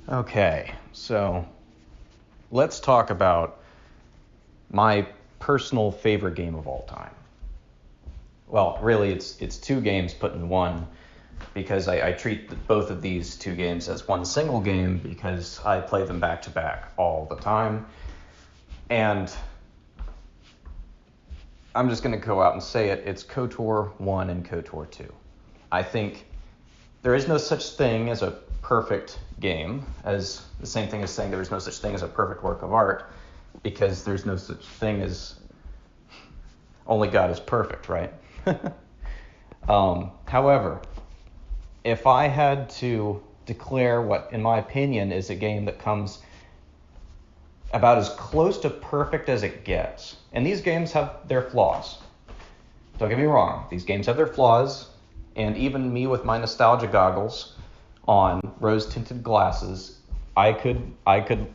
Okay, so let's talk about my personal favorite game of all time. Well, really, it's two games put in one because I treat both of these two games as one single game because I play them back to back all the time. And I'm just going to go out and say it. It's Kotor 1 and Kotor 2. I think there is no such thing as a perfect game, as the same thing as saying there is no such thing as a perfect work of art, because there's no such thing as only God is perfect, right? However, if I had to declare what, in my opinion, is a game that comes about as close to perfect as it gets, and these games have their flaws. Don't get me wrong, these games have their flaws, and even me with my nostalgia goggles on rose-tinted glasses, I could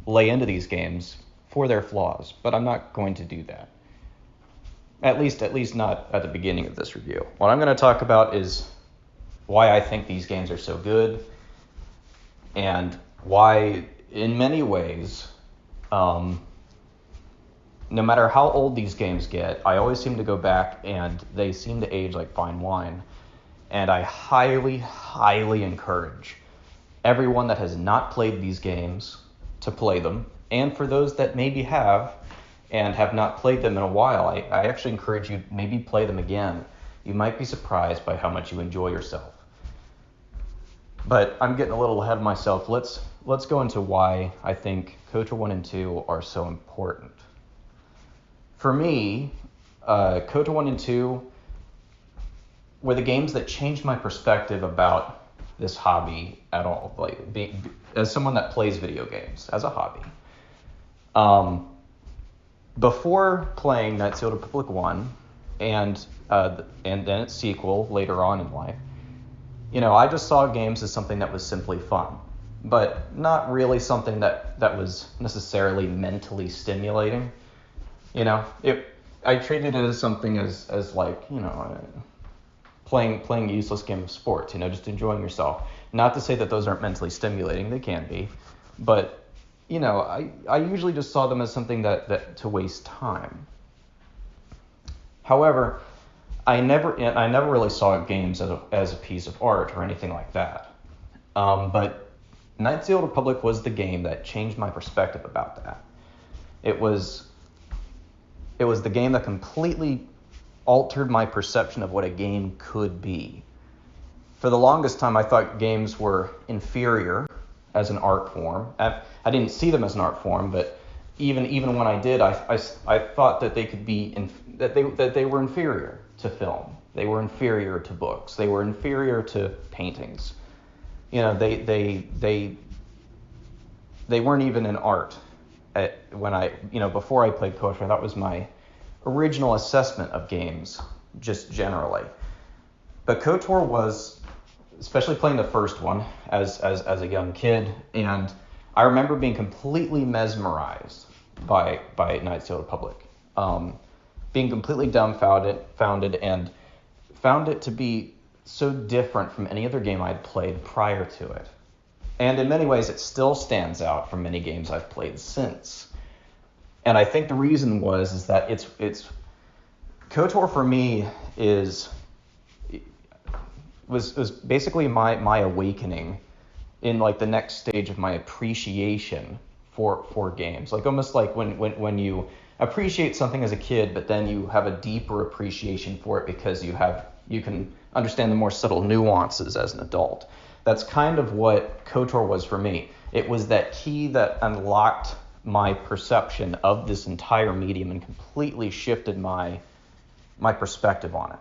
lay into these games for their flaws, but I'm not going to do that. At least not at the beginning of this review. What I'm going to talk about is why I think these games are so good, and why, in many ways, no matter how old these games get, I always seem to go back and they seem to age like fine wine. And I highly, highly encourage everyone that has not played these games to play them. And for those that maybe have and have not played them in a while, I actually encourage you to maybe play them again. You might be surprised by how much you enjoy yourself. But I'm getting a little ahead of myself. Let's go into why I think Kotor 1 and 2 are so important. For me, Kotor 1 and 2 were the games that changed my perspective about this hobby at all. Like, as someone that plays video games as a hobby. Before playing Knights of the Old Republic 1 and then its sequel later on in life, I just saw games as something that was simply fun, but not really something that was necessarily mentally stimulating. I treated it as something as like, playing a useless game of sports, just enjoying yourself. Not to say that those aren't mentally stimulating, they can be, but I usually just saw them as something that to waste time. However, I never really saw games as a piece of art or anything like that. But Knights of the Old Republic was the game that changed my perspective about that. It was the game that completely altered my perception of what a game could be. For the longest time, I thought games were inferior as an art form. I didn't see them as an art form, but even when I did, I thought that they could be that they were inferior to film. They were inferior to books. They were inferior to paintings. They weren't even an art. Before I played Kotor, that was my original assessment of games, just generally. But Kotor was, especially playing the first one as a young kid, and I remember being completely mesmerized by Knights of the Old Republic, being completely dumbfounded, and found it to be so different from any other game I'd played prior to it. And in many ways, it still stands out from many games I've played since. And I think the reason is that it's Kotor for me was basically my awakening in like the next stage of my appreciation for games. Like almost like when you appreciate something as a kid, but then you have a deeper appreciation for it because you can understand the more subtle nuances as an adult. That's kind of what Kotor was for me. It was that key that unlocked my perception of this entire medium and completely shifted my perspective on it.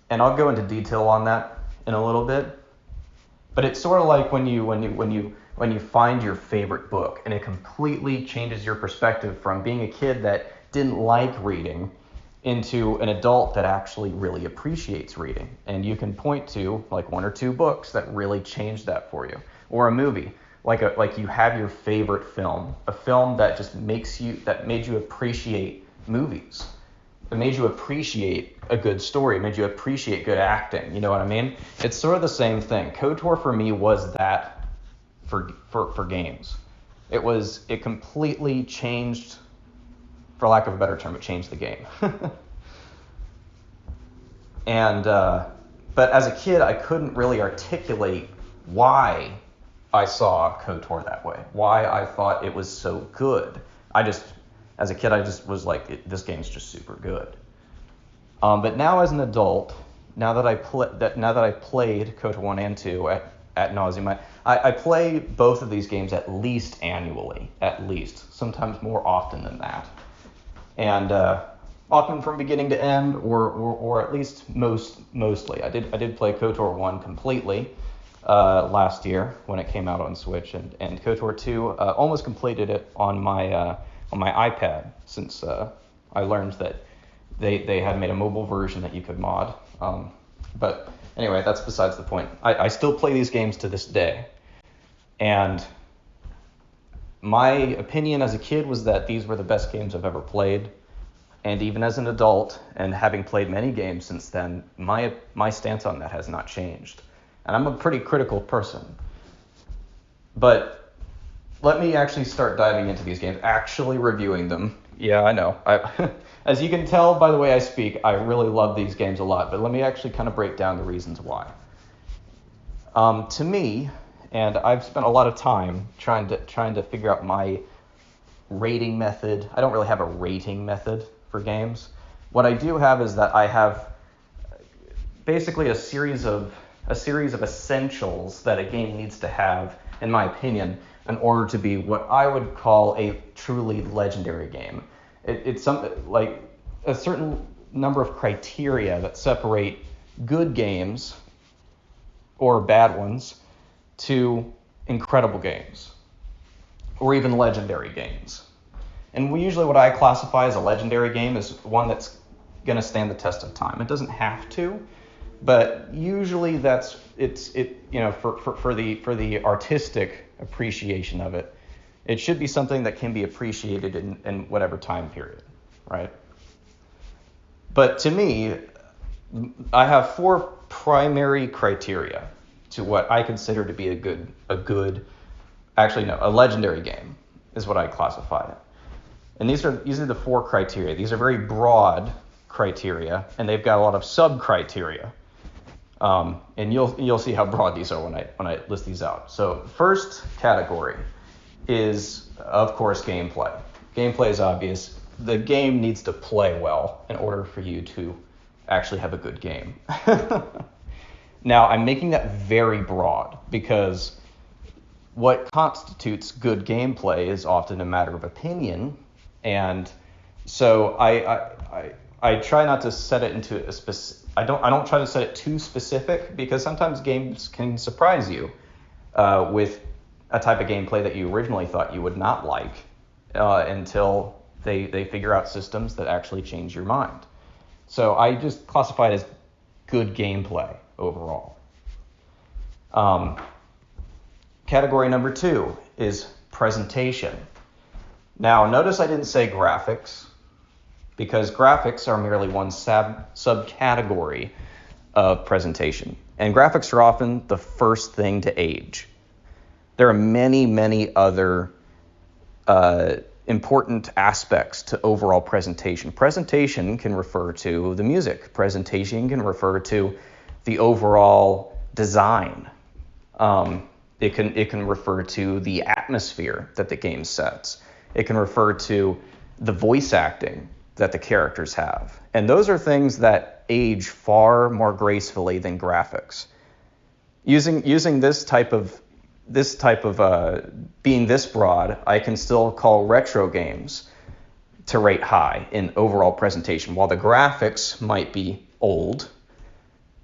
And I'll go into detail on that in a little bit. But it's sort of like when you find your favorite book, and it completely changes your perspective from being a kid that didn't like reading into an adult that actually really appreciates reading. And you can point to like one or two books that really changed that for you, or a movie. Like you have your favorite film, a film that just made you appreciate movies. It made you appreciate a good story. It made you appreciate good acting. You know what I mean? It's sort of the same thing. KOTOR for me was that for games. It completely changed, for lack of a better term, it changed the game. And but as a kid, I couldn't really articulate why I saw KOTOR that way, why I thought it was so good. As a kid, I just was like, this game's just super good. But now as an adult, now that I played KOTOR 1 and 2 at nauseam, I play both of these games at least annually, sometimes more often than that. And often from beginning to end, or at least mostly. I did play KOTOR 1 completely last year when it came out on Switch, and KOTOR 2 almost completed it on my iPad, since I learned that they had made a mobile version that you could mod. But anyway, that's besides the point. I still play these games to this day, and my opinion as a kid was that these were the best games I've ever played. And even as an adult, and having played many games since then, my stance on that has not changed. And I'm a pretty critical person. But let me actually start diving into these games, actually reviewing them. Yeah, I know. As you can tell by the way I speak, I really love these games a lot. But let me actually kind of break down the reasons why. To me, and I've spent a lot of time trying to figure out my rating method. I don't really have a rating method for games. What I do have is that I have basically a series of essentials that a game needs to have, in my opinion, in order to be what I would call a truly legendary game. It's like a certain number of criteria that separate good games or bad ones to incredible games or even legendary games. And usually what I classify as a legendary game is one that's going to stand the test of time. It doesn't have to, but usually for the artistic appreciation of it, it should be something that can be appreciated in whatever time period, right? But to me, I have four primary criteria to what I consider to be a legendary game is what I classify it. And these are the four criteria. These are very broad criteria, and they've got a lot of sub-criteria. And you'll see how broad these are when I list these out. So first category is, of course, gameplay. Gameplay is obvious. The game needs to play well in order for you to actually have a good game. Now, I'm making that very broad because what constitutes good gameplay is often a matter of opinion. And so I try not to set it into a specific. I don't try to set it too specific, because sometimes games can surprise you with a type of gameplay that you originally thought you would not like until they figure out systems that actually change your mind. So I just classify it as good gameplay overall. Category number 2 is presentation. Now, notice I didn't say graphics, because graphics are merely one subcategory of presentation. And graphics are often the first thing to age. There are many, many other important aspects to overall presentation. Presentation can refer to the music. Presentation can refer to the overall design. It can refer to the atmosphere that the game sets. It can refer to the voice acting that the characters have. And those are things that age far more gracefully than graphics. Using this type of being this broad, I can still call retro games to rate high in overall presentation. While the graphics might be old,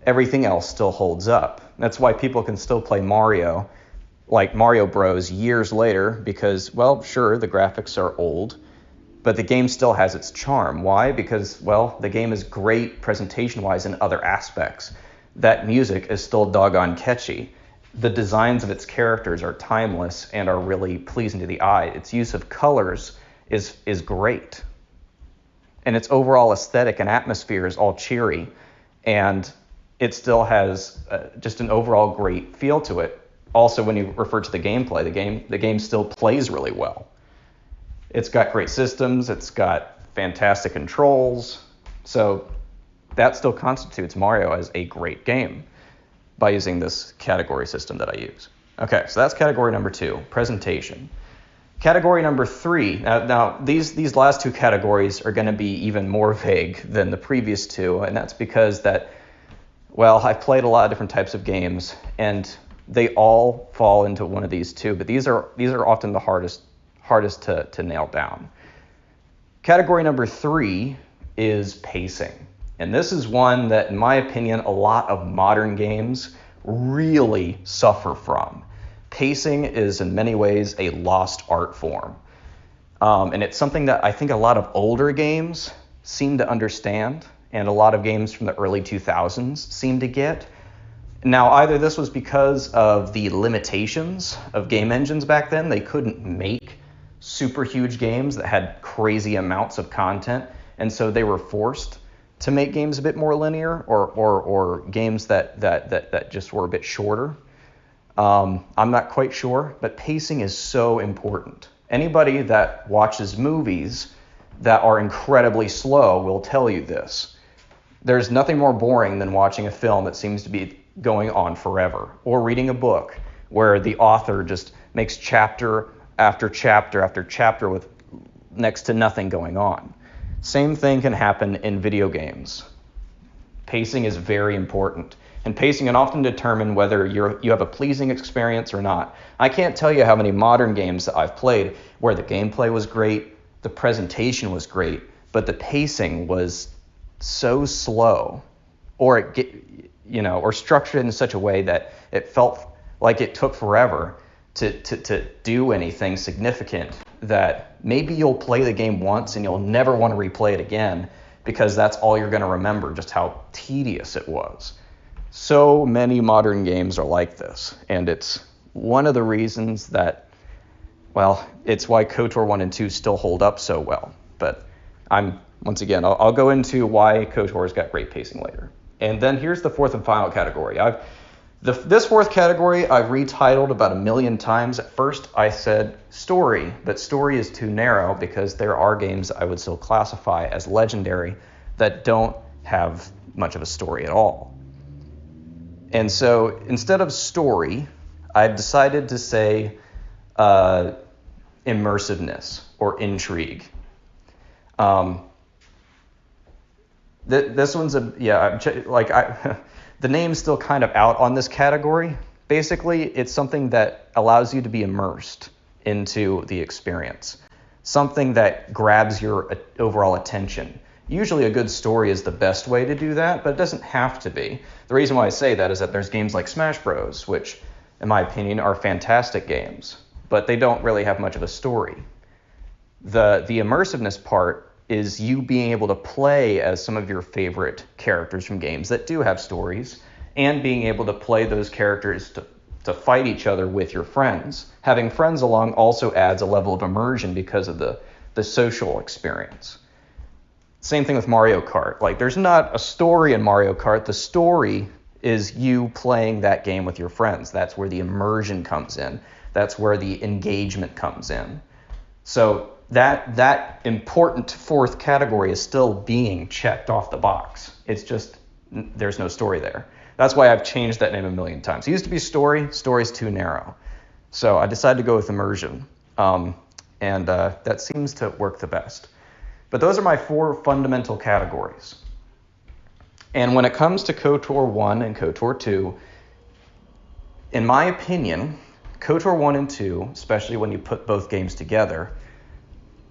everything else still holds up. That's why people can still play Mario, like Mario Bros, years later, because, well, sure, the graphics are old, but the game still has its charm. Why? Because, well, the game is great presentation-wise in other aspects. That music is still doggone catchy. The designs of its characters are timeless and are really pleasing to the eye. Its use of colors is great. and its overall aesthetic and atmosphere is all cheery, and it still has just an overall great feel to it. Also, when you refer to the gameplay, the game still plays really well. It's got great systems, it's got fantastic controls, so that still constitutes Mario as a great game by using this category system that I use. Okay, so that's category number 2, presentation. Category number 3, now these last 2 categories are going to be even more vague than the previous 2, and that's because I've played a lot of different types of games, and they all fall into one of these 2, but these are often the hardest to nail down. Category number 3 is pacing. And this is one that, in my opinion, a lot of modern games really suffer from. Pacing is in many ways a lost art form. And it's something that I think a lot of older games seem to understand, and a lot of games from the early 2000s seem to get. Now, either this was because of the limitations of game engines back then. They couldn't make super huge games that had crazy amounts of content, and so they were forced to make games a bit more linear, or games that just were a bit shorter. I'm not quite sure, but pacing is so important. Anybody that watches movies that are incredibly slow will tell you this. There's nothing more boring than watching a film that seems to be going on forever, or reading a book where the author just makes chapter after chapter after chapter with next to nothing going on. Same thing can happen in video games. Pacing is very important, and pacing can often determine whether you have a pleasing experience or not. I can't tell you how many modern games that I've played where the gameplay was great, the presentation was great, but the pacing was so slow, or or structured in such a way that it felt like it took forever to do anything significant, that maybe you'll play the game once and you'll never want to replay it again, because that's all you're going to remember, just how tedious it was. So many modern games are like this, and it's one of the reasons that, it's why KOTOR 1 and 2 still hold up so well. But I'll go into why KOTOR's got great pacing later. And then here's the 4th and final category. This 4th category I've retitled about 1 million times. At first I said story, but story is too narrow because there are games I would still classify as legendary that don't have much of a story at all. And so instead of story, I've decided to say immersiveness or intrigue. This one's the name's still kind of out on this category. Basically, it's something that allows you to be immersed into the experience, something that grabs your overall attention. Usually a good story is the best way to do that, but it doesn't have to be. The reason why I say that is that there's games like Smash Bros., which, in my opinion, are fantastic games, but they don't really have much of a story. The immersiveness part is you being able to play as some of your favorite characters from games that do have stories, and being able to play those characters to fight each other with your friends. Having friends along also adds a level of immersion because of the social experience. Same thing with Mario Kart. There's not a story in Mario Kart. The story is you playing that game with your friends. That's where the immersion comes in. That's where the engagement comes in. So that important 4th category is still being checked off the box. It's just there's no story there. That's why I've changed that name 1 million times. It used to be story. Story's too narrow. So I decided to go with immersion, and that seems to work the best. But those are my 4 fundamental categories. And when it comes to KOTOR 1 and KOTOR 2, in my opinion, KOTOR 1 and 2, especially when you put both games together,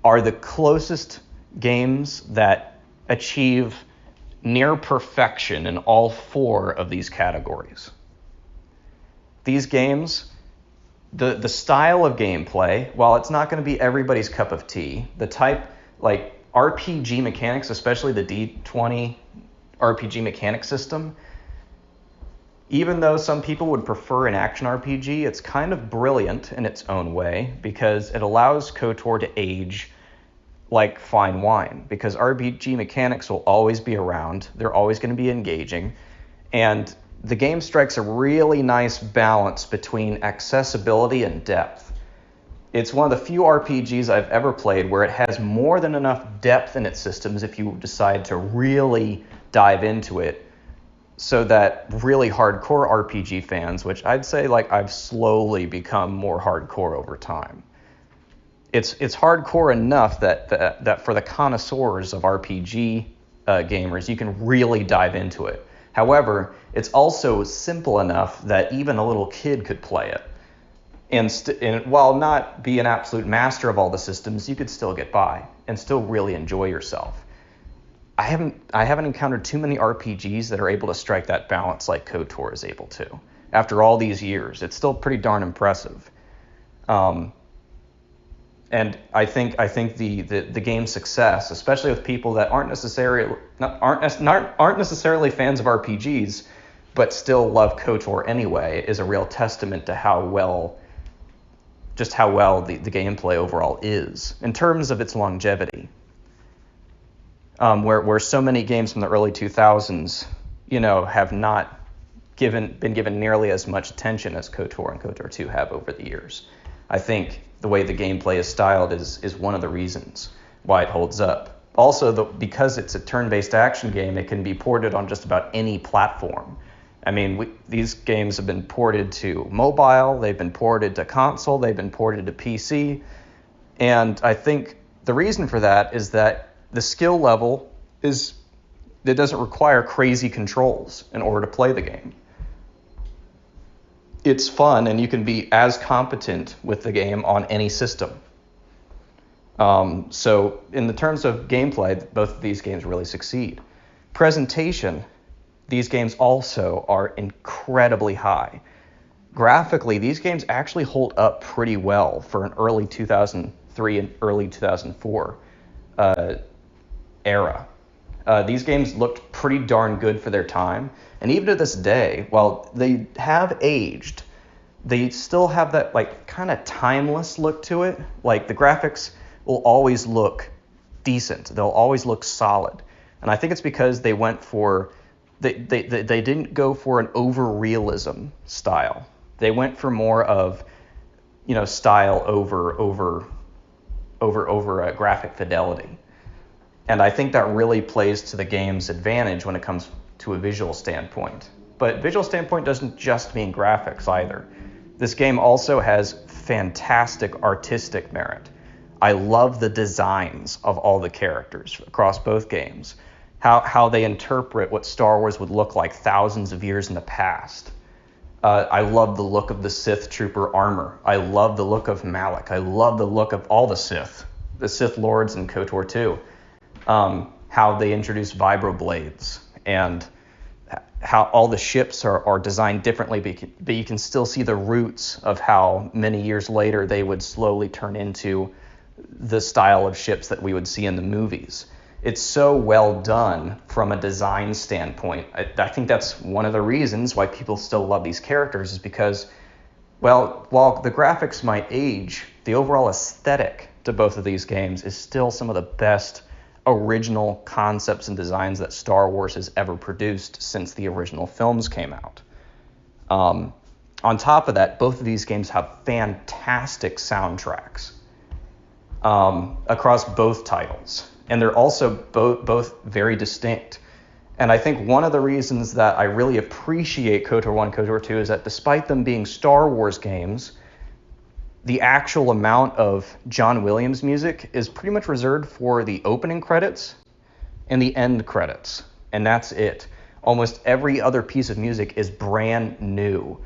are the closest games that achieve near perfection in all 4 of these categories. These games, the style of gameplay, while it's not going to be everybody's cup of tea, the type, RPG mechanics, especially the D20 RPG mechanic system, even though some people would prefer an action RPG, it's kind of brilliant in its own way because it allows KOTOR to age like fine wine, because RPG mechanics will always be around. They're always going to be engaging. And the game strikes a really nice balance between accessibility and depth. It's one of the few RPGs I've ever played where it has more than enough depth in its systems if you decide to really dive into it, so that really hardcore RPG fans, which I'd say like I've slowly become more hardcore over time, it's hardcore enough that for the connoisseurs of RPG gamers, you can really dive into it. However, it's also simple enough that even a little kid could play it. And while not be an absolute master of all the systems, you could still get by and still really enjoy yourself. I haven't encountered too many RPGs that are able to strike that balance like KOTOR is able to. After all these years, it's still pretty darn impressive. And I think the game's success, especially with people that aren't necessarily fans of RPGs, but still love KOTOR anyway, is a real testament to how well the gameplay overall is in terms of its longevity. Where so many games from the early 2000s, have not been given nearly as much attention as KOTOR and KOTOR 2 have over the years. I think the way the gameplay is styled is one of the reasons why it holds up. Also, because it's a turn-based action game, it can be ported on just about any platform. I mean, these games have been ported to mobile, they've been ported to console, they've been ported to PC, and I think the reason for that is that the skill level it doesn't require crazy controls in order to play the game. It's fun, and you can be as competent with the game on any system. So in the terms of gameplay, both of these games really succeed. Presentation, these games also are incredibly high. Graphically, these games actually hold up pretty well for an early 2003 and early 2004 era. These games looked pretty darn good for their time, and even to this day, while they have aged, they still have that like kind of timeless look to it. Like the graphics will always look decent, they'll always look solid, and I think it's because they went for they didn't go for an over-realism style. They went for more of style over graphic fidelity. And I think that really plays to the game's advantage when it comes to a visual standpoint. But visual standpoint doesn't just mean graphics either. This game also has fantastic artistic merit. I love the designs of all the characters across both games. How they interpret what Star Wars would look like thousands of years in the past. I love the look of the Sith Trooper armor. I love the look of Malak. I love the look of all the Sith Lords in KOTOR 2. How they introduce vibroblades, and how all the ships are designed differently, but you can still see the roots of how many years later they would slowly turn into the style of ships that we would see in the movies. It's so well done from a design standpoint. I think that's one of the reasons why people still love these characters, is because, well, while the graphics might age, the overall aesthetic to both of these games is still some of the best original concepts and designs that Star Wars has ever produced since the original films came out. On top of that, both of these games have fantastic soundtracks across both titles, and they're also both very distinct. And I think one of the reasons that I really appreciate KOTOR 1 and KOTOR 2 is that despite them being Star Wars games, the actual amount of John Williams music is pretty much reserved for the opening credits and the end credits, and that's it. Almost every other piece of music is brand new.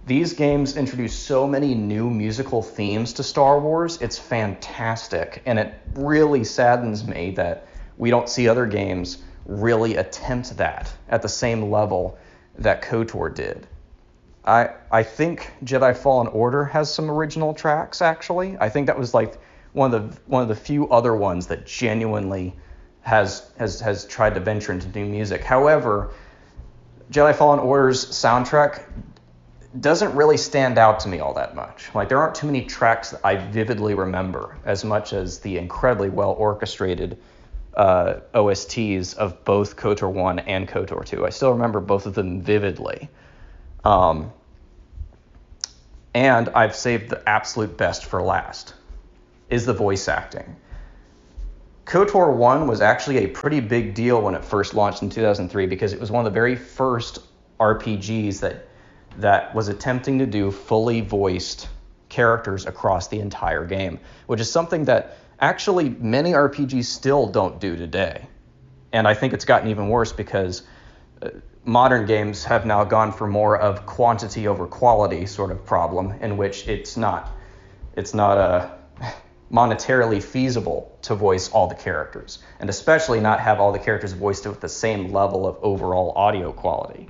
These games introduce so many new musical themes to Star Wars, it's fantastic, and it really saddens me that we don't see other games really attempt that at the same level that KOTOR did. I think Jedi Fallen Order has some original tracks, actually. I think that was like one of the few other ones that genuinely has tried to venture into new music. However, Jedi Fallen Order's soundtrack doesn't really stand out to me all that much. Like, there aren't too many tracks that I vividly remember as much as the incredibly well orchestrated OSTs of both KOTOR 1 and KOTOR 2. I still remember both of them vividly. And I've saved the absolute best for last, is the voice acting. KOTOR 1 was actually a pretty big deal when it first launched in 2003 because it was one of the very first RPGs that was attempting to do fully voiced characters across the entire game, which is something that actually many RPGs still don't do today. And I think it's gotten even worse because modern games have now gone for more of quantity over quality sort of problem, in which it's not monetarily feasible to voice all the characters, and especially not have all the characters voiced with the same level of overall audio quality.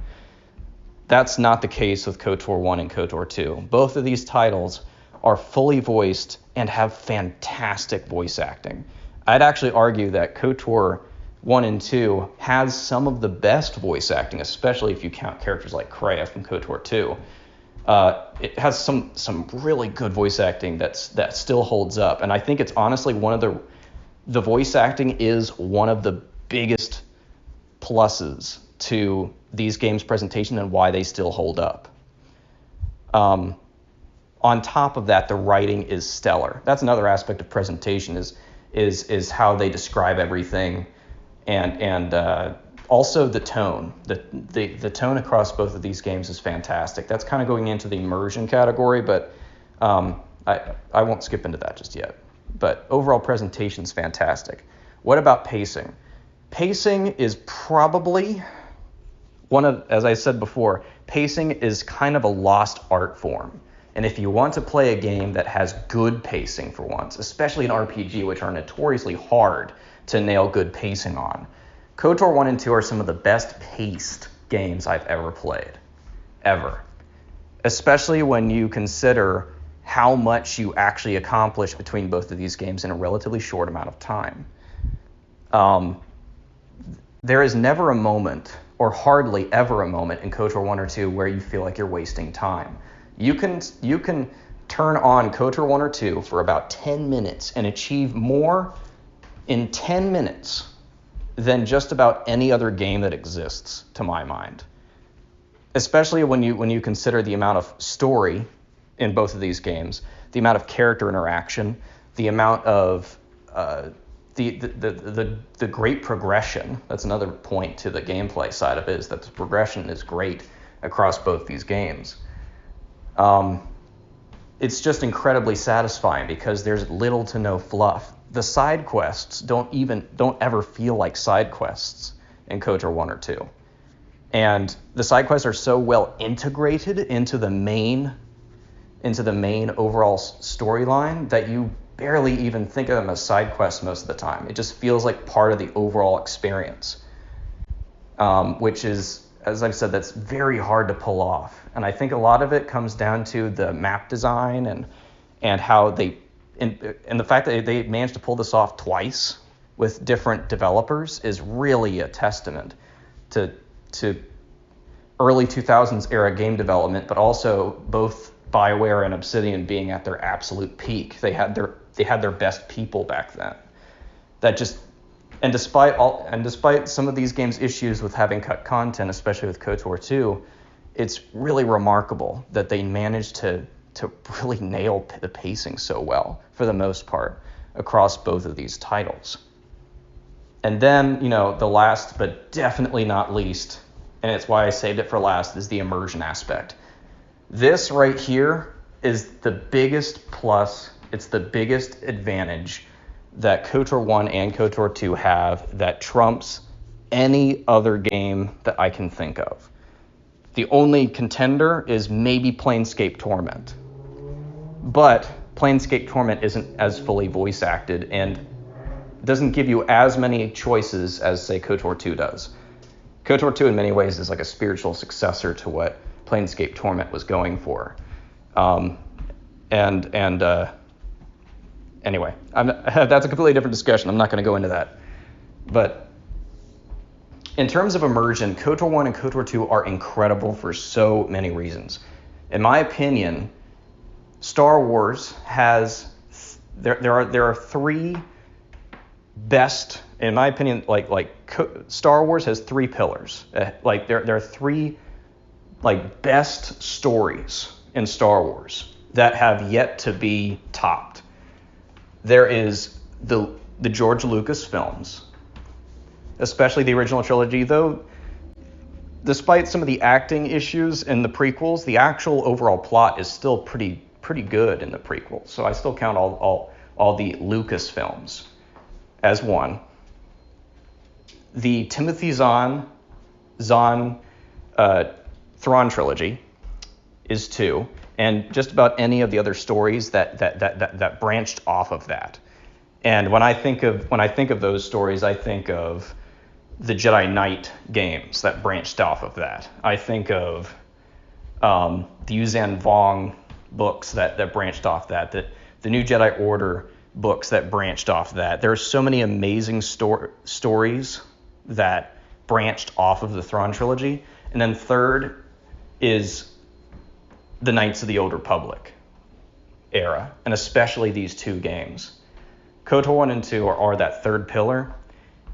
That's not the case with KOTOR 1 and KOTOR 2. Both of these titles are fully voiced and have fantastic voice acting. I'd actually argue that KOTOR 1 and 2 has some of the best voice acting, especially if you count characters like Kreia from KOTOR 2. It has some really good voice acting that still holds up, and I think it's honestly one of the voice acting is one of the biggest pluses to these games' presentation and why they still hold up. On top of that, the writing is stellar. That's another aspect of presentation is how they describe everything, and also the tone. The tone across both of these games is fantastic. That's kind of going into the immersion category, but I won't skip into that just yet. But overall presentation is fantastic. What about pacing? Pacing is probably as I said before, pacing is kind of a lost art form. And if you want to play a game that has good pacing for once, especially an RPG, which are notoriously hard to nail good pacing on, KOTOR 1 and 2 are some of the best paced games I've ever played. Ever. Especially when you consider how much you actually accomplish between both of these games in a relatively short amount of time. There is never a moment, or hardly ever a moment, in KOTOR 1 or 2 where you feel like you're wasting time. You can turn on KOTOR 1 or 2 for about 10 minutes and achieve more in 10 minutes than just about any other game that exists, to my mind. Especially when you consider the amount of story in both of these games, the amount of character interaction, the amount of the great progression. That's another point to the gameplay side of it, is that the progression is great across both these games. It's just incredibly satisfying because there's little to no fluff. The side quests don't ever feel like side quests in KOTOR 1 or 2. And the side quests are so well integrated into the main overall storyline that you barely even think of them as side quests most of the time. It just feels like part of the overall experience, which is, as I've said, that's very hard to pull off. And I think a lot of it comes down to the map design and how and the fact that they managed to pull this off twice with different developers is really a testament to early 2000s era game development, but also both BioWare and Obsidian being at their absolute peak. They had their best people back then. Despite some of these games' issues with having cut content, especially with KOTOR 2, it's really remarkable that they managed to really nail the pacing so well, for the most part, across both of these titles. And then, the last, but definitely not least, and it's why I saved it for last, is the immersion aspect. This right here is the biggest plus, it's the biggest advantage that KOTOR 1 and KOTOR 2 have that trumps any other game that I can think of. The only contender is maybe Planescape Torment. But Planescape Torment isn't as fully voice acted and doesn't give you as many choices as, say, KOTOR 2 does. KOTOR 2 in many ways is like a spiritual successor to what Planescape Torment was going for. Anyway, that's a completely different discussion. I'm not going to go into that. But in terms of immersion, KOTOR 1 and KOTOR 2 are incredible for so many reasons. In my opinion, Star Wars has there are three best, in my opinion, Star Wars has three pillars. There are three best stories in Star Wars that have yet to be topped. There is the George Lucas films, especially the original trilogy, though despite some of the acting issues in the prequels, the actual overall plot is still pretty good in the prequels. So I still count all the Lucas films as one. The Timothy Zahn Thrawn trilogy is two, and just about any of the other stories that branched off of that. And when I think of those stories, I think of the Jedi Knight games that branched off of that. I think of the Yuzhan Vong books that branched off that, the New Jedi Order books that branched off that. There are so many amazing stories that branched off of the Thrawn trilogy. And then third is the Knights of the Old Republic era, and especially these two games. KOTOR 1 and 2 are that third pillar.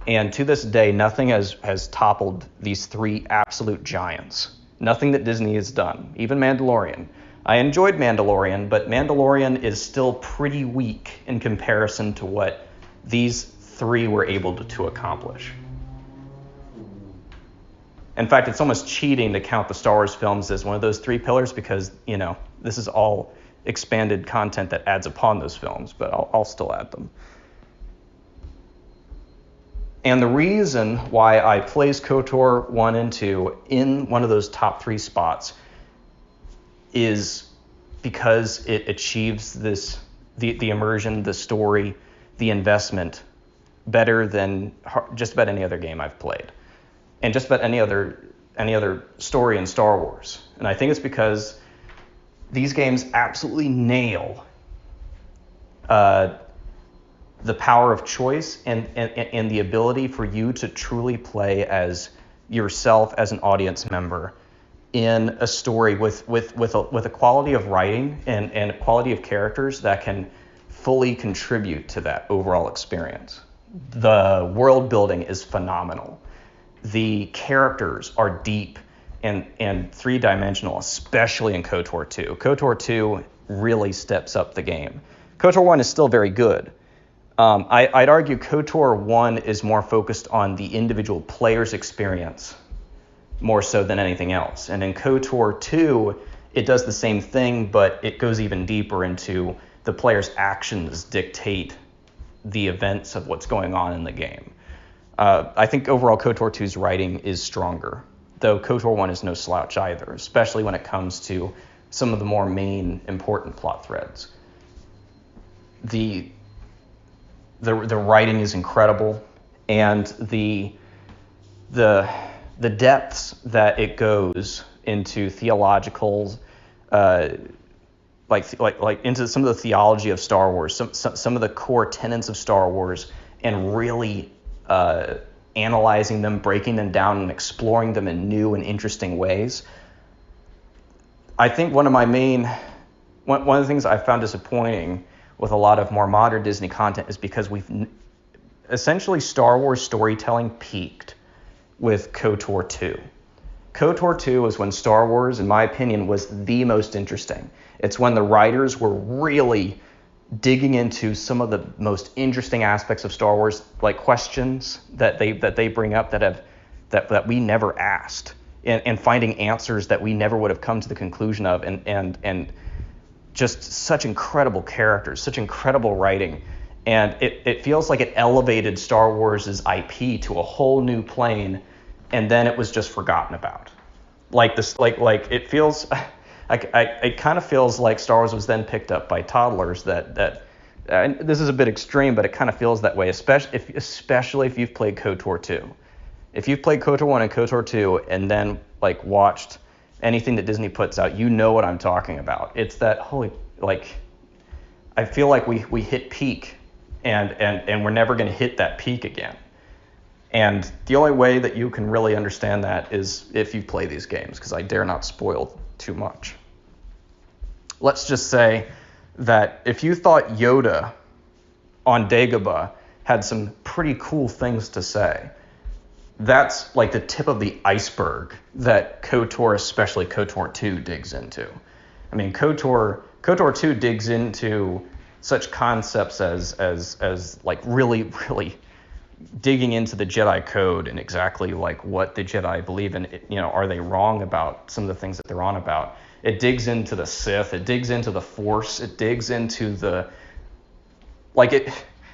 And to this day, nothing has toppled these three absolute giants. Nothing that Disney has done, even Mandalorian. I enjoyed Mandalorian, but Mandalorian is still pretty weak in comparison to what these three were able to accomplish. In fact, it's almost cheating to count the Star Wars films as one of those three pillars because, this is all expanded content that adds upon those films, but I'll still add them. And the reason why I place KOTOR 1 and 2 in one of those top three spots is because it achieves the immersion, the story, the investment better than just about any other game I've played, and just about any other story in Star Wars. And I think it's because these games absolutely nail the power of choice and the ability for you to truly play as yourself as an audience member in a story with a quality of writing and a quality of characters that can fully contribute to that overall experience. The world building is phenomenal. The characters are deep and three-dimensional, especially in KOTOR 2. KOTOR 2 really steps up the game. KOTOR 1 is still very good. I'd argue KOTOR 1 is more focused on the individual player's experience more so than anything else. And in KOTOR 2, it does the same thing, but it goes even deeper into the player's actions dictate the events of what's going on in the game. I think overall KOTOR 2's writing is stronger, though KOTOR 1 is no slouch either, especially when it comes to some of the more main important plot threads. The writing is incredible, and the depths that it goes into theological, into some of the theology of Star Wars, some of the core tenets of Star Wars, and really analyzing them, breaking them down, and exploring them in new and interesting ways. I think one of the things I found disappointing with a lot of more modern Disney content is because essentially Star Wars storytelling peaked with KOTOR 2. KOTOR 2 was when Star Wars, in my opinion, was the most interesting. It's when the writers were really digging into some of the most interesting aspects of Star Wars, like questions that they bring up that we never asked, and finding answers that we never would have come to the conclusion of, and just such incredible characters, such incredible writing. And it feels like it elevated Star Wars' IP to a whole new plane, and then it was just forgotten about. It feels, it kind of feels like Star Wars was then picked up by toddlers that and this is a bit extreme, but it kind of feels that way, especially if you've played KOTOR 2. If you've played KOTOR 1 and KOTOR 2 and then watched anything that Disney puts out, you know what I'm talking about. It's that I feel like we hit peak and we're never going to hit that peak again. And the only way that you can really understand that is if you play these games, because I dare not spoil too much. let's just say that if you thought Yoda on Dagobah had some pretty cool things to say, that's like the tip of the iceberg that Kotor, especially Kotor 2, digs into. I mean, Kotor 2 digs into such concepts as like really digging into the Jedi code and exactly like what the Jedi believe in. Are they wrong about some of the things that they're on about? It digs into the Sith. It digs into the Force. It digs into the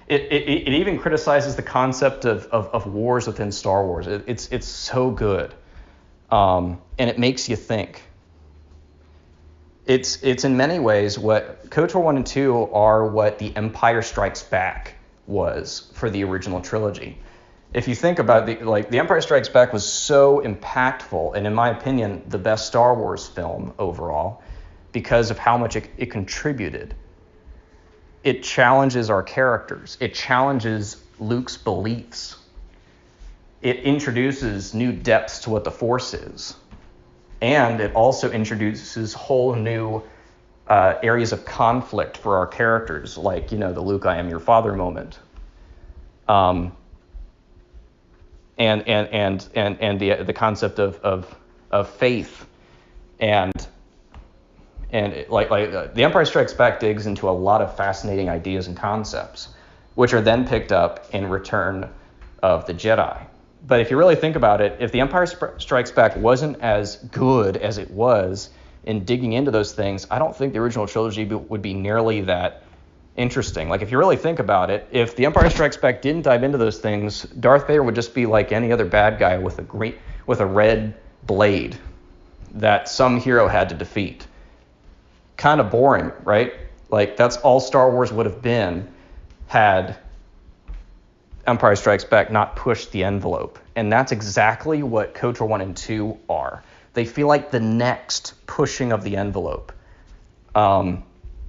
It even criticizes the concept of wars within Star Wars. It's so good, and it makes you think. It's in many ways what KOTOR 1 and 2 are what The Empire Strikes Back was for the original trilogy. If you think about The Empire Strikes Back was so impactful, and in my opinion, the best Star Wars film overall, because of how much it contributed. It challenges our characters. It challenges Luke's beliefs. It introduces new depths to what the Force is. And it also introduces whole new areas of conflict for our characters, like, the Luke, I am your father moment. And the concept of faith and The Empire Strikes Back digs into a lot of fascinating ideas and concepts, which are then picked up in Return of the Jedi. But if you really think about it, if The Empire Strikes Back wasn't as good as it was in digging into those things, I don't think the original trilogy would be nearly that interesting. Like, if you really think about it, if The Empire Strikes Back didn't dive into those things, Darth Vader would just be like any other bad guy with a red blade that some hero had to defeat. Kind of boring, right? Like, that's all Star Wars would have been had Empire Strikes Back not pushed the envelope. And that's exactly what KOTOR 1 and 2 are. They feel like the next pushing of the envelope.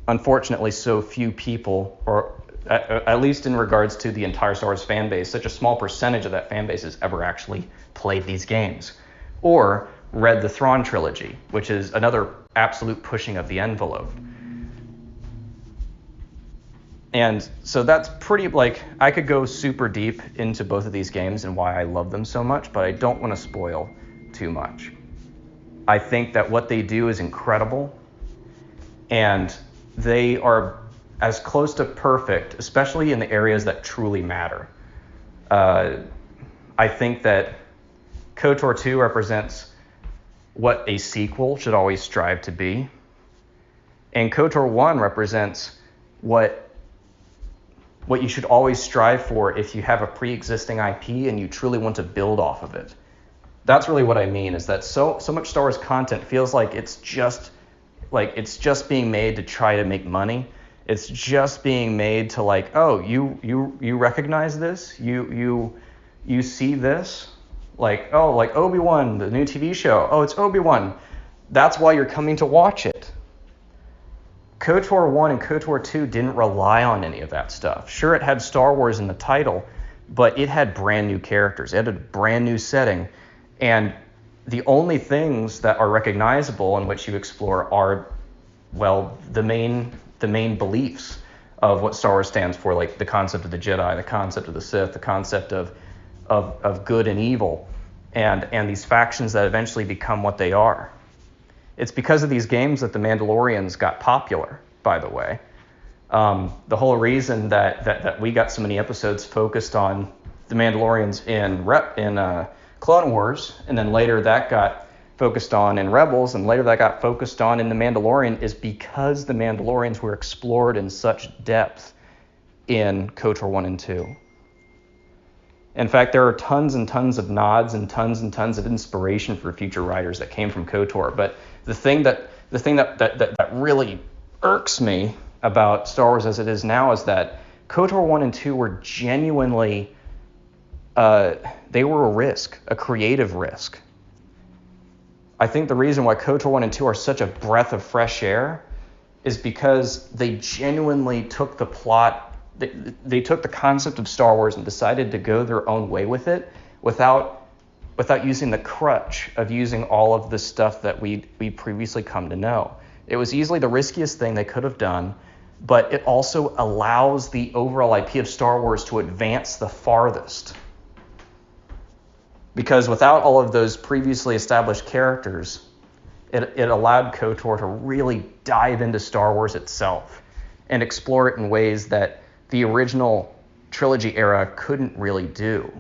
Unfortunately, so few people, or at least in regards to the entire Star Wars fan base, such a small percentage of that fan base has ever actually played these games. Or read the Thrawn trilogy, which is another absolute pushing of the envelope. And so that's pretty, I could go super deep into both of these games and why I love them so much, but I don't want to spoil too much. I think that what they do is incredible, and they are as close to perfect, especially in the areas that truly matter. I think that KOTOR 2 represents what a sequel should always strive to be, and KOTOR 1 represents what you should always strive for if you have a pre-existing IP and you truly want to build off of it. That's really what I mean, is that so much Star Wars content feels like it's just being made to try to make money. It's just being made to you recognize this? You see this? Like Obi-Wan, the new TV show. Oh, it's Obi-Wan. That's why you're coming to watch it. KOTOR 1 and KOTOR 2 didn't rely on any of that stuff. Sure, it had Star Wars in the title, but it had brand new characters. It had a brand new setting. And the only things that are recognizable in which you explore are, the main beliefs of what Star Wars stands for, like the concept of the Jedi, the concept of the Sith, the concept of good and evil, and these factions that eventually become what they are. It's because of these games that the Mandalorians got popular, by the way. The whole reason that we got so many episodes focused on the Mandalorians in Clone Wars, and then later that got focused on in Rebels, and later that got focused on in The Mandalorian, is because the Mandalorians were explored in such depth in KOTOR 1 and 2. In fact, there are tons and tons of nods and tons of inspiration for future writers that came from KOTOR. But the thing that really irks me about Star Wars as it is now is that KOTOR 1 and 2 were genuinely, they were a risk, a creative risk. I think the reason why KOTOR 1 and 2 are such a breath of fresh air is because they genuinely took the plot, they took the concept of Star Wars and decided to go their own way with it without using the crutch of using all of the stuff that we previously come to know. It was easily the riskiest thing they could have done, but it also allows the overall IP of Star Wars to advance the farthest. Because without all of those previously established characters, it allowed Kotor to really dive into Star Wars itself and explore it in ways that the original trilogy era couldn't really do.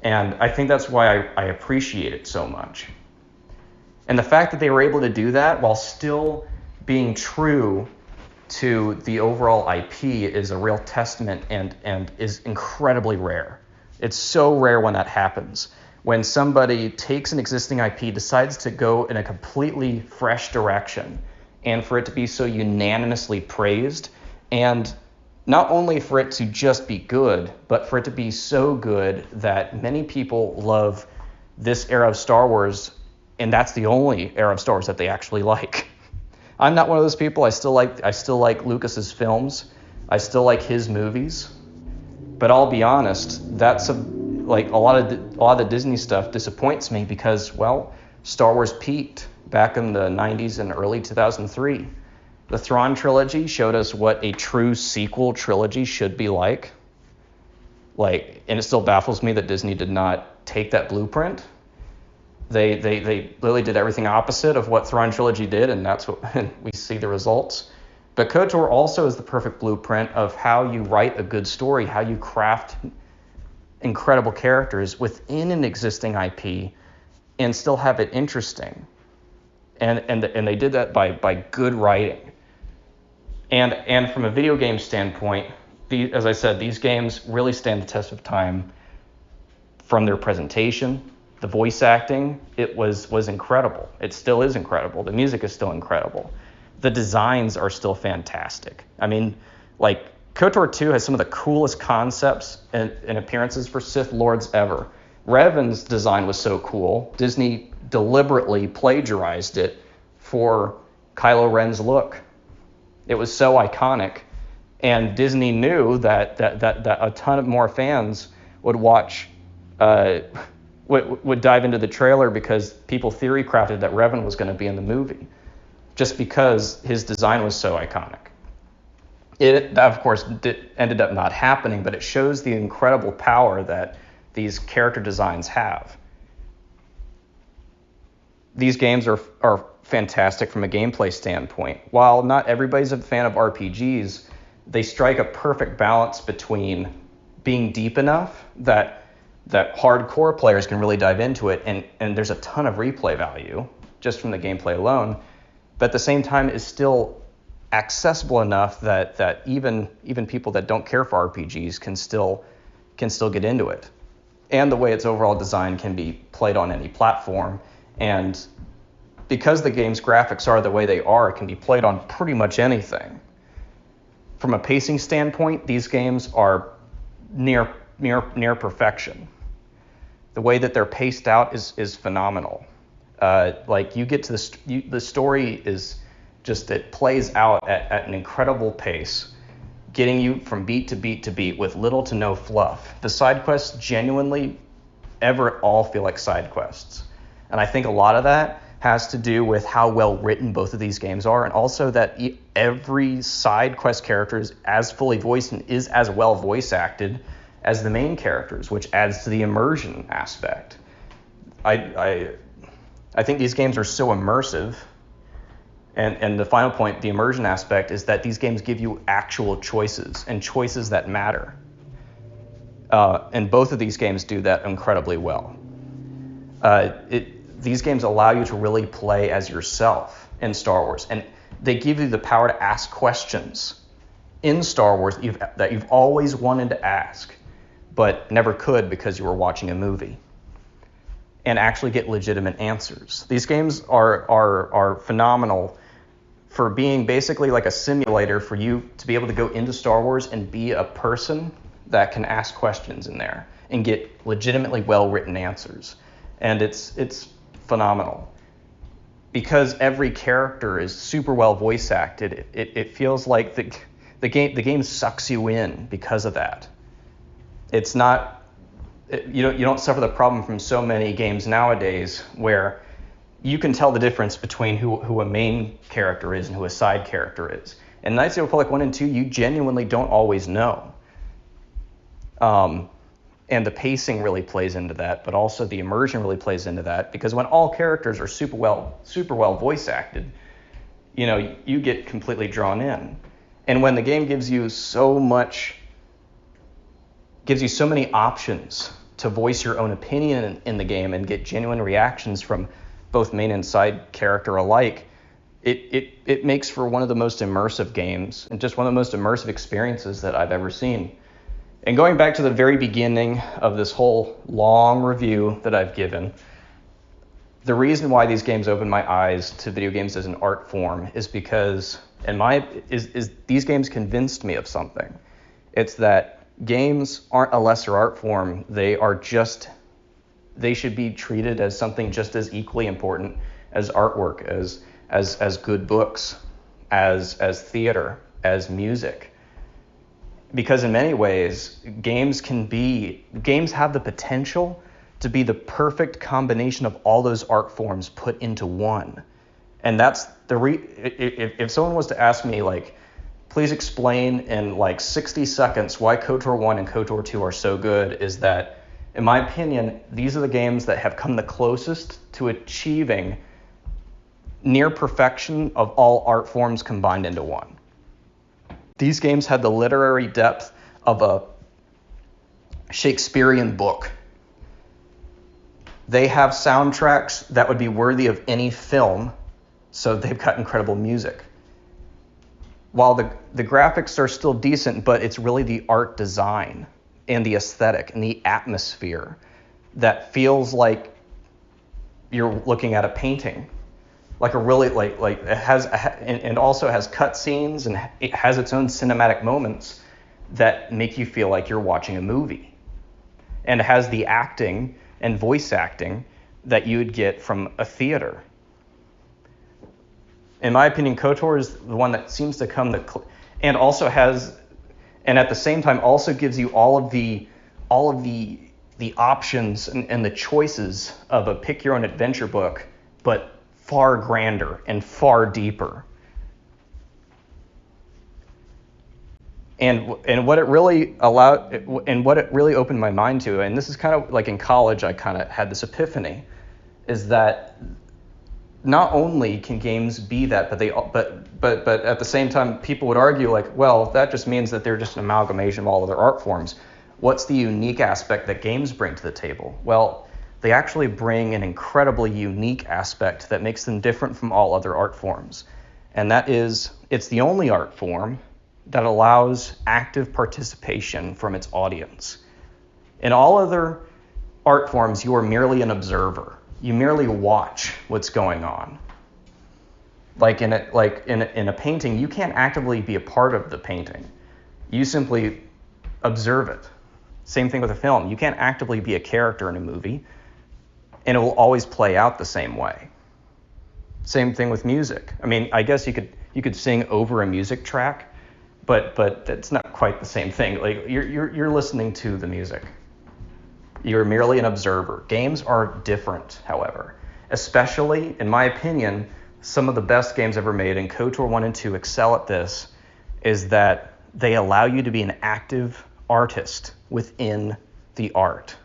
And I think that's why I appreciate it so much. And the fact that they were able to do that while still being true to the overall IP is a real testament and is incredibly rare. It's so rare when that happens. When somebody takes an existing IP, decides to go in a completely fresh direction, and for it to be so unanimously praised, and not only for it to just be good, but for it to be so good that many people love this era of Star Wars, and that's the only era of Star Wars that they actually like. I'm not one of those people. I still like Lucas's films. I still like his movies. But I'll be honest, that's a lot of the Disney stuff disappoints me because, well, Star Wars peaked back in the 90s and early 2003. The Thrawn trilogy showed us what a true sequel trilogy should be like. And it still baffles me that Disney did not take that blueprint. They literally did everything opposite of what Thrawn trilogy did, and that's what we see the results. But KOTOR also is the perfect blueprint of how you write a good story, how you craft incredible characters within an existing IP and still have it interesting. And they did that by good writing. And from a video game standpoint, as I said, these games really stand the test of time from their presentation. The voice acting, it was incredible. It still is incredible. The music is still incredible. The designs are still fantastic. I mean, KOTOR 2 has some of the coolest concepts and appearances for Sith Lords ever. Revan's design was so cool, Disney deliberately plagiarized it for Kylo Ren's look. It was so iconic, and Disney knew that a ton of more fans would watch, would dive into the trailer because people theory crafted that Revan was going to be in the movie, just because his design was so iconic. It, of course, ended up not happening, but it shows the incredible power that these character designs have. These games are fantastic from a gameplay standpoint. While not everybody's a fan of RPGs, they strike a perfect balance between being deep enough that hardcore players can really dive into it, and there's a ton of replay value just from the gameplay alone, but at the same time is still accessible enough that even people that don't care for RPGs can still get into it. And the way its overall design can be played on any platform, and because the game's graphics are the way they are, it can be played on pretty much anything. From a pacing standpoint, these games are near perfection. The way that they're paced out is phenomenal. You get to the story is just, it plays out at an incredible pace, getting you from beat to beat to beat with little to no fluff. The side quests genuinely all feel like side quests. And I think a lot of that has to do with how well written both of these games are, and also that every side quest character is as fully voiced and is as well voice acted as the main characters, which adds to the immersion aspect. I think these games are so immersive, and the final point, the immersion aspect, is that these games give you actual choices, and choices that matter. And both of these games do that incredibly well. These games allow you to really play as yourself in Star Wars, and they give you the power to ask questions in Star Wars that you've always wanted to ask, but never could because you were watching a movie, and actually get legitimate answers. These games are phenomenal for being basically like a simulator for you to be able to go into Star Wars and be a person that can ask questions in there and get legitimately well-written answers. And it's phenomenal. Because every character is super well voice acted, it feels like the game sucks you in because of that. It's not, you don't suffer the problem from so many games nowadays where you can tell the difference between who a main character is and who a side character is. In Knights of the Republic 1 and 2, you genuinely don't always know. And the pacing really plays into that, but also the immersion really plays into that, because when all characters are super well voice acted, you get completely drawn in. And when the game gives you so many options to voice your own opinion in the game and get genuine reactions from both main and side character alike, it makes for one of the most immersive games and just one of the most immersive experiences that I've ever seen. And going back to the very beginning of this whole long review that I've given, the reason why these games open my eyes to video games as an art form is because these games convinced me of something. It's that games aren't a lesser art form. They should be treated as something just as equally important as artwork, as good books, as theater, as music. Because in many ways, games have the potential to be the perfect combination of all those art forms put into one. And that's if someone was to ask me, like, please explain in like 60 seconds why KOTOR 1 and KOTOR 2 are so good, is that, in my opinion, these are the games that have come the closest to achieving near perfection of all art forms combined into one. These games had the literary depth of a Shakespearean book. They have soundtracks that would be worthy of any film, so they've got incredible music. While the graphics are still decent, but it's really the art design and the aesthetic and the atmosphere that feels like you're looking at a painting. Like a really like it has, and also has cutscenes, and it has its own cinematic moments that make you feel like you're watching a movie, and it has the acting and voice acting that you would get from a theater. In my opinion, KOTOR is the one that seems to come and also has, and at the same time also gives you all of the options and the choices of a pick your own adventure book, but far grander and far deeper. And what it really opened my mind to, and this is kind of like in college, I kind of had this epiphany, is that not only can games be that, but at the same time, people would argue like, well, that just means that they're just an amalgamation of all other art forms. What's the unique aspect that games bring to the table? Well, they actually bring an incredibly unique aspect that makes them different from all other art forms. And that is, it's the only art form that allows active participation from its audience. In all other art forms, you are merely an observer. You merely watch what's going on. Like in a painting, you can't actively be a part of the painting. You simply observe it. Same thing with a film. You can't actively be a character in a movie, and it will always play out the same way. Same thing with music. I mean, I guess you could sing over a music track, but that's not quite the same thing. Like you're listening to the music. You're merely an observer. Games are different, however. Especially, in my opinion, some of the best games ever made, and KOTOR 1 and 2 excel at this, is that they allow you to be an active artist within the art.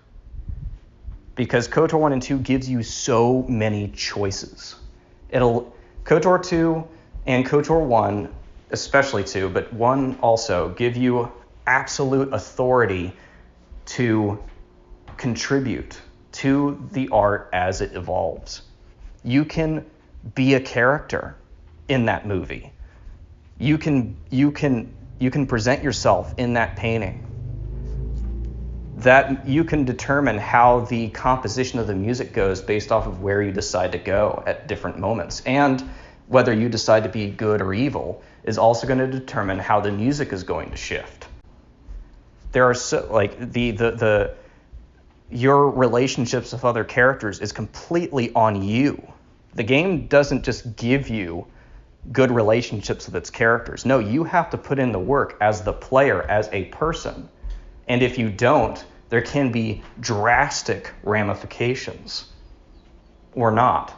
Because KOTOR 1 and 2 gives you so many choices. KOTOR 2 and KOTOR 1, especially 2, but 1 also, give you absolute authority to contribute to the art as it evolves. You can be a character in that movie. You can present yourself in that painting. That you can determine how the composition of the music goes based off of where you decide to go at different moments. And whether you decide to be good or evil is also going to determine how the music is going to shift. There are your relationships with other characters is completely on you. The game doesn't just give you good relationships with its characters. No, you have to put in the work as the player, as a person. And if you don't, there can be drastic ramifications or not.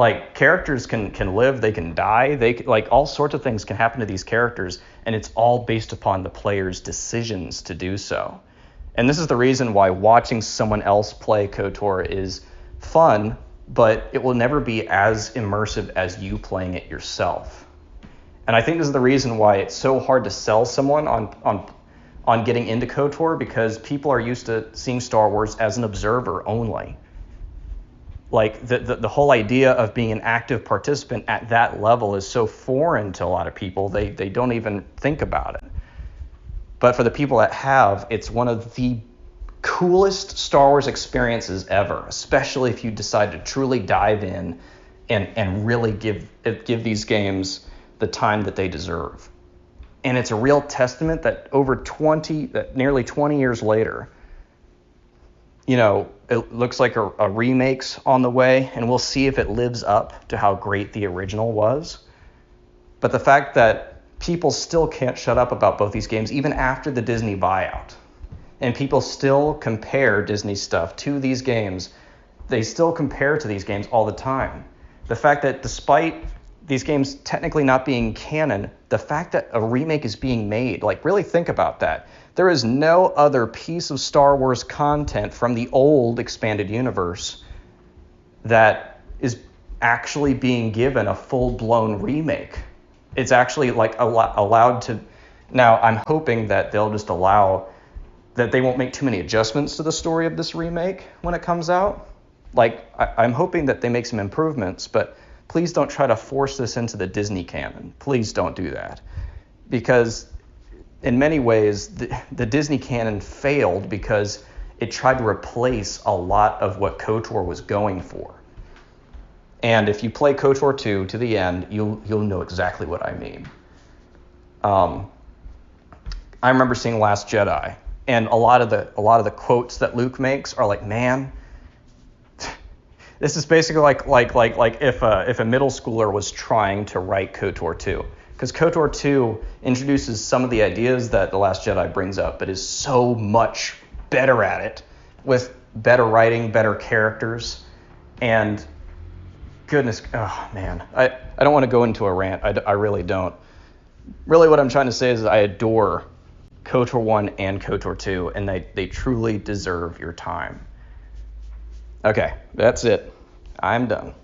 Like, characters can live, they can die, like all sorts of things can happen to these characters, and it's all based upon the player's decisions to do so. And this is the reason why watching someone else play KOTOR is fun, but it will never be as immersive as you playing it yourself. And I think this is the reason why it's so hard to sell someone on getting into KOTOR, because people are used to seeing Star Wars as an observer only. Like, the whole idea of being an active participant at that level is so foreign to a lot of people, they don't even think about it. But for the people that have, it's one of the coolest Star Wars experiences ever, especially if you decide to truly dive in and really give these games the time that they deserve. And it's a real testament that nearly 20 years later, it looks like a remake's on the way, and we'll see if it lives up to how great the original was. But the fact that people still can't shut up about both these games, even after the Disney buyout, and people still compare Disney stuff to these games, they still compare to these games all the time. The fact that despite these games technically not being canon, the fact that a remake is being made, like, really think about that. There is no other piece of Star Wars content from the old expanded universe that is actually being given a full-blown remake. It's actually like allowed to. Now, I'm hoping that they'll just allow that they won't make too many adjustments to the story of this remake when it comes out. Like, I'm hoping that they make some improvements, but please don't try to force this into the Disney canon. Please don't do that. Because in many ways, the Disney canon failed because it tried to replace a lot of what KOTOR was going for. And if you play KOTOR 2 to the end, you'll know exactly what I mean. I remember seeing Last Jedi, and a lot of the quotes that Luke makes are like, man, this is basically like if a middle schooler was trying to write KOTOR 2. Because KOTOR 2 introduces some of the ideas that The Last Jedi brings up, but is so much better at it, with better writing, better characters, and goodness, oh man, I don't want to go into a rant. I really don't. Really what I'm trying to say is I adore KOTOR 1 and KOTOR 2, and they truly deserve your time. Okay, that's it. I'm done.